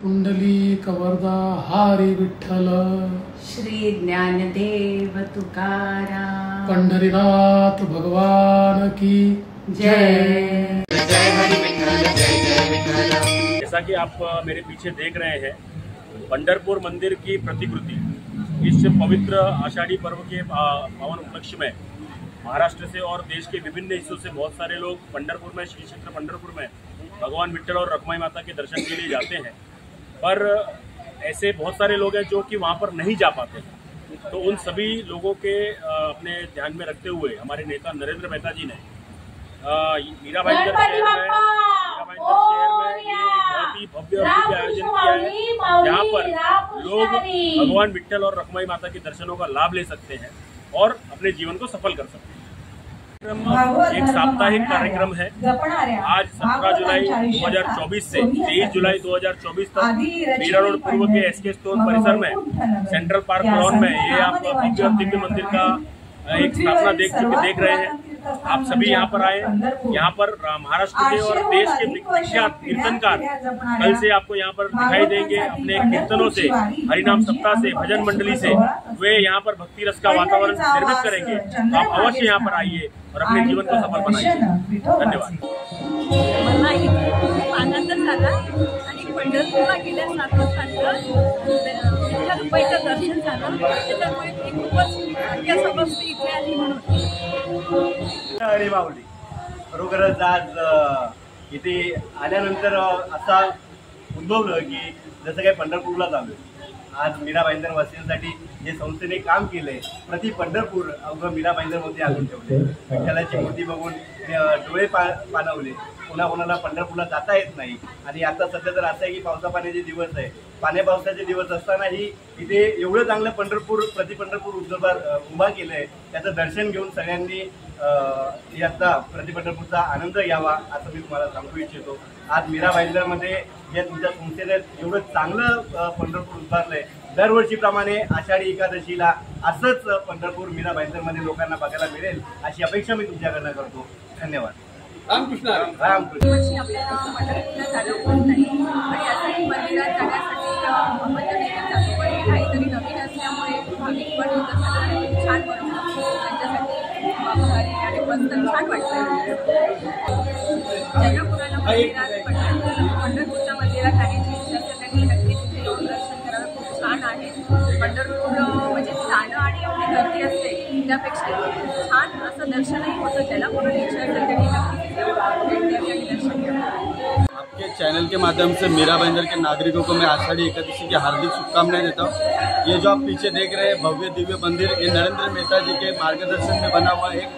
पुंडलिक वरदा हरी विठ्ठल, श्री ज्ञानदेव तुकाराम, पंढरीनाथ भगवान की जय। जय हरि विठ्ठल, जय जय विठ्ठल। जैसा कि आप मेरे पीछे देख रहे हैं, पंढरपुर मंदिर की प्रतिकृति इस पवित्र आषाढ़ी पर्व के पावन उपलक्ष्य में महाराष्ट्र से और देश के विभिन्न हिस्सों से बहुत सारे लोग पंढरपुर में, श्री क्षेत्र पंढरपुर में भगवान विठ्ठल और रखमाई माता के दर्शन के लिए जाते हैं। पर ऐसे बहुत सारे लोग हैं जो कि वहाँ पर नहीं जा पाते हैं। तो उन सभी लोगों के अपने ध्यान में रखते हुए हमारे नेता नरेंद्र मेहता जी ने मीरा भाईंदर शहर में ये एक बहुत ही भव्य आयोजन किया है, जहाँ पर लोग भगवान विठ्ठल और रखमाई माता के दर्शनों का लाभ ले सकते हैं और अपने जीवन को सफल कर सकते हैं। एक साप्ताहिक कार्यक्रम है। आज 17 जुलाई 2024 से 23 जुलाई 2024 तक मीरा रोड पूर्व के एसके स्टोर परिसर में सेंट्रल पार्क लॉन में ये आप भव्य दिव्य मंदिर का एक स्थापना देख रहे हैं। आप सभी यहाँ पर आए। यहाँ पर महाराष्ट्र के और देश के विख्यात कीर्तनकार कल से आपको यहाँ पर दिखाई देंगे। अपने कीर्तनों से, हरिनाम सप्ताह से, भजन मंडली से वे यहाँ पर भक्ति रस का वातावरण निर्मित करेंगे। तो आप अवश्य यहाँ पर आइए और अपने जीवन को सफल बनाइए। धन्यवाद। मला इथे खूप आनंद झाला आणि पंढरपूरला गेल्या 7 वर्षांचं रुपयाचं दर्शन झालं, त्याच्यामुळे मी खूपच भाग्य समजते इथे आली म्हणून। अरे माऊली, खरोखरच आज इथे आल्यानंतर असा उद्भवलं की जसं काही पंढरपूरला चालू आहे। आज मीरा भाईंदर वासियांसाठी जे संस्थेने काम केलंय, प्रति पंढरपूर अवघं मीरा भाईंदरमध्ये आणून ठेवले। विठ्ठलाची मूर्ती बघून डोळे पाणावले। कोणाला पंढरपूरला जाता येत नाही आणि आता सध्या तर असं आहे की पावसा पाण्याचे दिवस आहे। पावसाचे दिवस असतानाही इथे एवढं चांगलं पंढरपूर, प्रति पंढरपूर उभा केलंय। त्याचं दर्शन घेऊन सगळ्यांनी याचा प्रति पंढरपूरचा आनंद घ्यावा असं मी तुम्हाला सांगू इच्छितो। आज मीरा भाईंदरमध्ये या तुमच्या संस्थेने एवढं चांगलं पंढरपूर उभारलंय। दरवर्षीप्रमाणे आषाढी एकादशीला असंच पंढरपूर मीरा भाईंदरमध्ये लोकांना बघायला मिळेल अशी अपेक्षा मी तुमच्याकडनं करतो। धन्यवाद। रामकृष्ण रामकृष्ण। आपल्याला पंढरपूरला जाणं होत नाही आणि असंही मंदिरात जाण्यासाठी आपण जातो, पण काहीतरी नवीन असल्यामुळे भाविक पण येत असतात आणि छान बनवतो त्यांच्यासाठी भारी आणि मस्त छान वाटतं। ज्यांना कुणाला पंढरपूरच्या मंदिरात जाण्याची इच्छा असेल त्यांनी नक्की तिथे येऊन दर्शन करायला खूप छान आहे। पंढरपूर म्हणजे जाणं आणि एवढी गर्दी असते त्यापेक्षा छान असं दर्शनही होतं। ज्याला कोणाला इच्छा असेल त्यांनी नक्की आपके चैनल के माध्यम से मीरा भाईंदर के नागरिकों को मैं आषाढ़ी एकादशी की हार्दिक शुभकामनाएं देता हूँ। ये जो आप पीछे देख रहे हैं भव्य दिव्य मंदिर, ये नरेंद्र मेहता जी के मार्गदर्शन में बना हुआ एक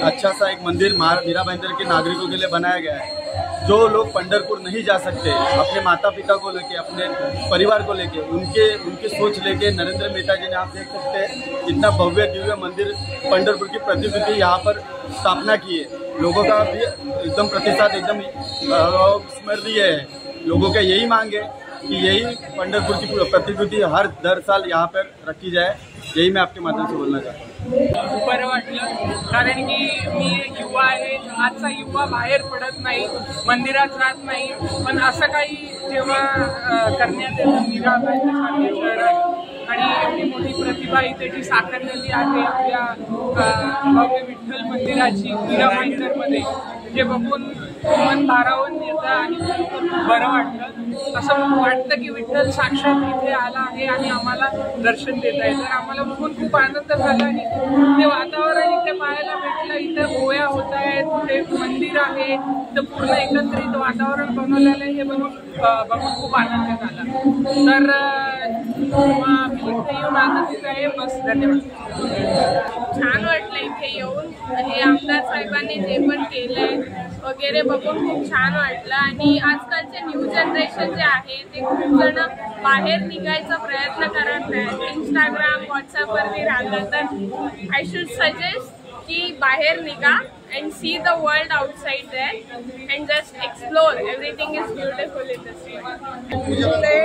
अच्छा सा एक मंदिर मीरा भाईंदर के नागरिकों के लिए बनाया गया है। जो लोग पंढरपुर नहीं जा सकते, अपने माता पिता को लेके, अपने परिवार को लेके, उनकी सोच लेके नरेंद्र मेहता जी ने, आप देख सकते हैं इतना भव्य दिव्य मंदिर पंढरपुर की प्रतिकृति यहाँ पर स्थापना की है। लोगों का भी एकदम प्रतिसाद एकदम स्मरणीय है। लोगों का यही मांग है कि यही पंढरपुर की प्रतिकृति दर साल यहाँ पर रखी जाए। यही मैं आपके माध्यम से बोलना चाहता हूँ। खूप बरं वाटलं, कारण की मी युवा आहे। आजचा युवा बाहेर पडत नाही, मंदिरात राहत नाही, पण असं काही जेव्हा करण्यात येतं मीरा भाईंदर शहरात आणि एवढी मोठी प्रतिभा इथे जी साकारलेली आहे आपल्या भव्य विठ्ठल मंदिराची मीरा भाईंदरमध्ये, जे बघून मन भारावून येतं आणि खूप बरं वाटतं। असं वाटतं की विठ्ठल साक्षात इथे आला आहे आणि आम्हाला दर्शन देत आहे। तर आम्हाला बघून खूप आनंद झाला आणि ते वातावरण इथे पाहायला भेटलं। इथे होया होत आहेत, इथे मंदिर आहे, तर पूर्ण एकत्रित वातावरण बनवलेलं आहे। हे बघून खूप आनंद झाला। तर मी इथे येऊन आनंदित आहे। बस, धन्यवाद। छान वाटलं इथे येऊन आणि आमदार साहेबांनी जे पण केलंय वगैरे बघून खूप छान वाटलं। आणि आजकालचे न्यू जनरेशन जे आहे ते खूप जण बाहेर निघायचा प्रयत्न करत नाही, इंस्टाग्राम व्हॉट्सअपवरती राहतात। तर आय शुड सजेस्ट की बाहेर निघा and see the world outside there and just explore. Everything is beautiful in this world.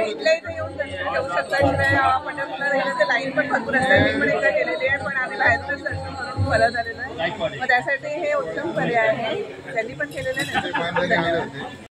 इथल्या इथे येऊन दर्शन घेऊ शकता। शिवाय पंढरपूरला गेले ते लाईन पण भरपूर असते। मी पण एकदा गेलेली आहे, पण आम्ही बाहेरूनच दर्शन करून परत आलेलो आहे। मग त्यासाठी हे उत्तम पर्याय आहे। त्यांनी पण केलेलं आहे।